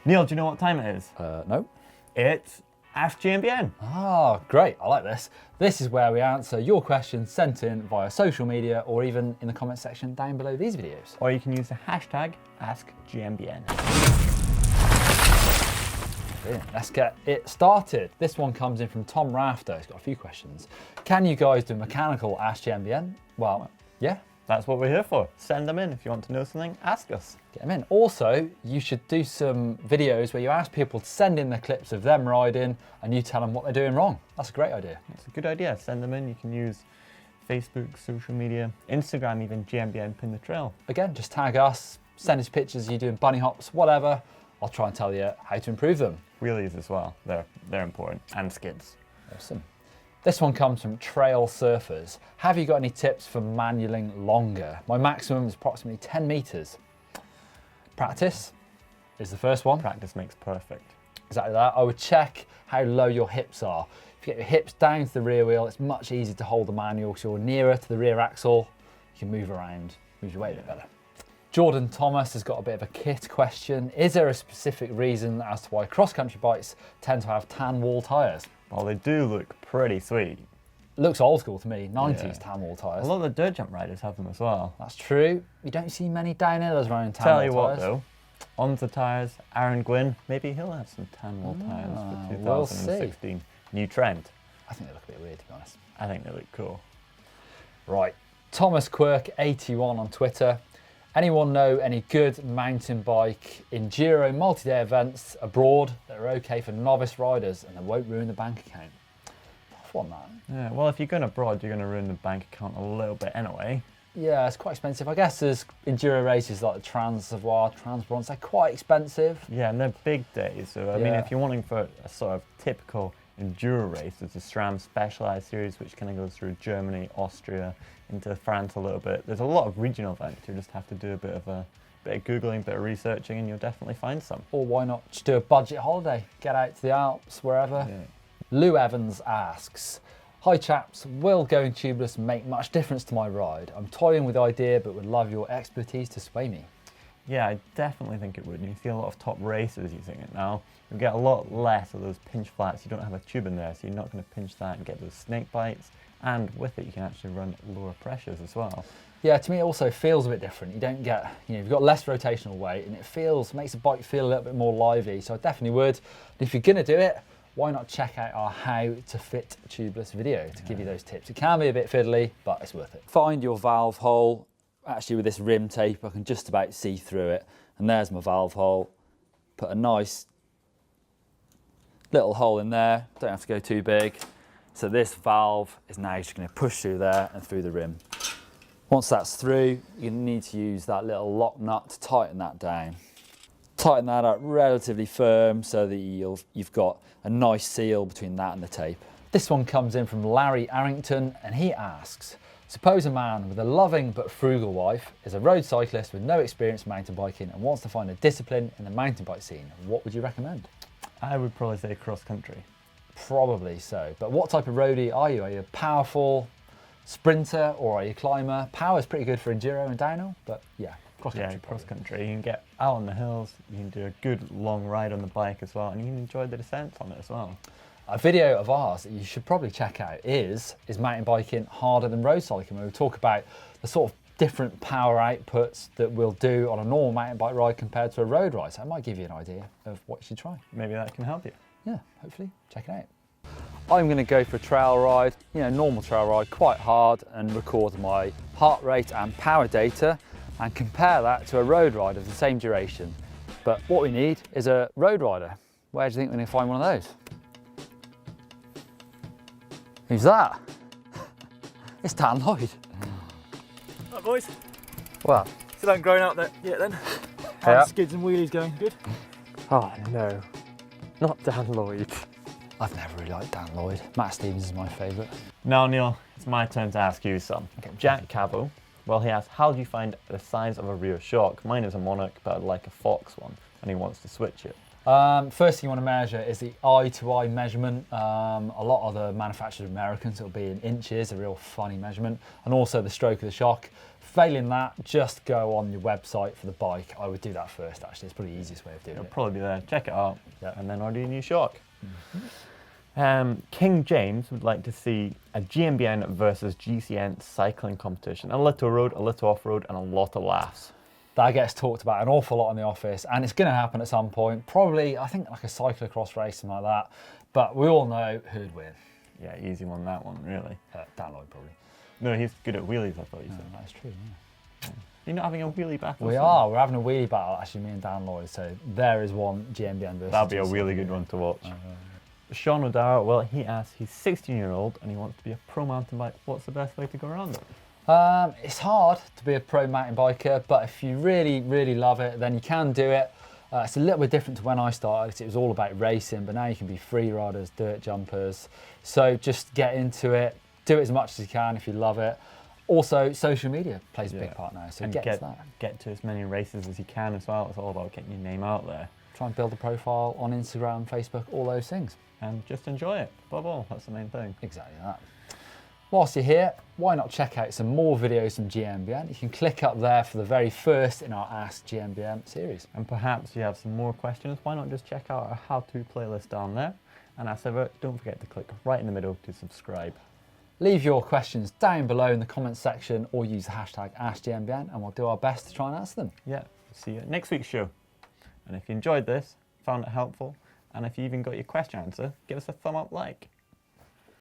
Neil, do you know what time it is? No. It's ASKGMBN. Ah, great, I like this. This is where we answer your questions sent in via social media or even in the comment section down below these videos. Or you can use the hashtag ASKGMBN. Brilliant. Let's get it started. This one comes in from Tom Rafter. He's got a few questions. Can you guys do mechanical ASKGMBN? Well, yeah. That's what we're here for. Send them in. If you want to know something, ask us. Get them in. Also, you should do some videos where you ask people to send in their clips of them riding and you tell them what they're doing wrong. That's a great idea. It's a good idea. Send them in. You can use Facebook, social media, Instagram, even GMBN Pin the Trail. Again, just tag us, send us pictures of you doing bunny hops, whatever. I'll try and tell you how to improve them. Wheelies as well. They're important. And skids. Awesome. This one comes from Trail Surfers. Have you got any tips for manualing longer? My maximum is approximately 10 meters. Practice is the first one. Practice makes perfect. Exactly that. I would check how low your hips are. If you get your hips down to the rear wheel, it's much easier to hold the manual because you're nearer to the rear axle. You can move around, move your weight a bit better. Jordan Thomas has got a bit of a kit question. Is there a specific reason as to why cross-country bikes tend to have tan wall tyres? Well, they do look pretty sweet. Looks old school to me, 90s tan wall tyres. A lot of the dirt jump riders have them as well. That's true. You don't see many downhillers running tan Tell wall you what tyres. though, on the tyres, Aaron Gwynn, maybe he'll have some tan wall tyres for 2016. New trend. I think they look a bit weird, to be honest. I think they look cool. Right, Thomas Quirk 81 on Twitter. Anyone know any good mountain bike enduro multi-day events abroad that are okay for novice riders and that won't ruin the bank account? Tough one, that. Yeah, well, if you're going abroad, you're going to ruin the bank account a little bit anyway. Yeah, it's quite expensive. I guess there's enduro races like the Trans-Savoie, Trans-Bronze, they're quite expensive. Yeah, and they're big days. So, I mean, if you're wanting for a sort of typical enduro race, there's the SRAM Specialized series, which kind of goes through Germany, Austria, into France a little bit. There's a lot of regional events. You just have to do a bit of Googling, a bit of researching, and you'll definitely find some. Or why not just do a budget holiday? Get out to the Alps, wherever. Yeah. Lou Evans asks, hi chaps, will going tubeless make much difference to my ride? I'm toying with the idea, but would love your expertise to sway me. Yeah, I definitely think it would. You see a lot of top racers using it now. You'll get a lot less of those pinch flats. You don't have a tube in there, so you're not going to pinch that and get those snake bites. And with it, you can actually run lower pressures as well. Yeah, to me, it also feels a bit different. You don't get, you've got less rotational weight, and it makes the bike feel a little bit more lively. So I definitely would. And if you're going to do it, why not check out our How to Fit Tubeless video to give you those tips. It can be a bit fiddly, but it's worth it. Find your valve hole. Actually, with this rim tape, I can just about see through it. And there's my valve hole. Put a nice little hole in there. Don't have to go too big. So this valve is now just going to push through there and through the rim. Once that's through, you need to use that little lock nut to tighten that down. Tighten that up relatively firm so that you've got a nice seal between that and the tape. This one comes in from Larry Arrington and he asks, suppose a man with a loving but frugal wife is a road cyclist with no experience mountain biking and wants to find a discipline in the mountain bike scene. What would you recommend? I would probably say cross country. Probably so, but what type of roadie are you? Are you a powerful sprinter or are you a climber? Power's pretty good for enduro and downhill, but yeah, cross country. Yeah, cross country. You can get out on the hills, you can do a good long ride on the bike as well, and you can enjoy the descents on it as well. A video of ours that you should probably check out is mountain biking harder than road cycling, where we talk about the sort of different power outputs that we'll do on a normal mountain bike ride compared to a road ride. So it might give you an idea of what you should try. Maybe that can help you. Yeah, hopefully, check it out. I'm going to go for a trail ride, normal trail ride, quite hard, and record my heart rate and power data and compare that to a road ride of the same duration. But what we need is a road rider. Where do you think we're going to find one of those? Who's that? It's Dan Lloyd. Hi boys. Well, Still haven't grown out yet then. Yeah. Skids and wheelies going good. Oh no, not Dan Lloyd. I've never really liked Dan Lloyd. Matt Stevens is my favourite. Now, Neil, it's my turn to ask you some. Okay. Jack Cavo, well, he asks, how do you find the size of a rear shock? Mine is a Monarch, but I'd like a Fox one, and he wants to switch it. First thing you want to measure is the eye-to-eye measurement. A lot of the manufacturers are Americans, it'll be in inches, a real funny measurement, and also the stroke of the shock. Failing that, just go on your website for the bike. I would do that first, actually. It's probably the easiest way of doing it. It'll probably be there. Check it out, Yeah. and then order your new shock. King James would like to see a GMBN versus GCN cycling competition. A little road, a little off-road, and a lot of laughs. That gets talked about an awful lot in the office, and it's going to happen at some point. Probably, I think, like a cyclocross race, something like that. But we all know who'd win. Yeah, easy one, that one, really. Dan Lloyd, probably. No, he's good at wheelies, I thought you Yeah, said. that's true, yeah. You're not having a wheelie battle? We are. We're having a wheelie battle, actually, me and Dan Lloyd. So there is one GMBN versus That'll be a GCN. really good one to watch. Sean O'Dara, well, he asks, he's 16-year-old and he wants to be a pro mountain bike. What's the best way to go around it? It's hard to be a pro mountain biker, but if you really, really love it, then you can do it. It's a little bit different to when I started, because it was all about racing, but now you can be free riders, dirt jumpers. So just get into it, do it as much as you can if you love it. Also, social media plays a big part now, so get to that. Get to as many races as you can as well. It's all about getting your name out there. Try and build a profile on Instagram, Facebook, all those things. And just enjoy it, above all, that's the main thing. Exactly that. Whilst you're here, why not check out some more videos from GMBN? You can click up there for the very first in our Ask GMBN series. And perhaps you have some more questions, why not just check out our how-to playlist down there? And as ever, don't forget to click right in the middle to subscribe. Leave your questions down below in the comments section or use the hashtag AskGMBN and we'll do our best to try and answer them. Yeah, see you at next week's show. And if you enjoyed this, found it helpful, and if you even got your question answer, give us a thumb up like.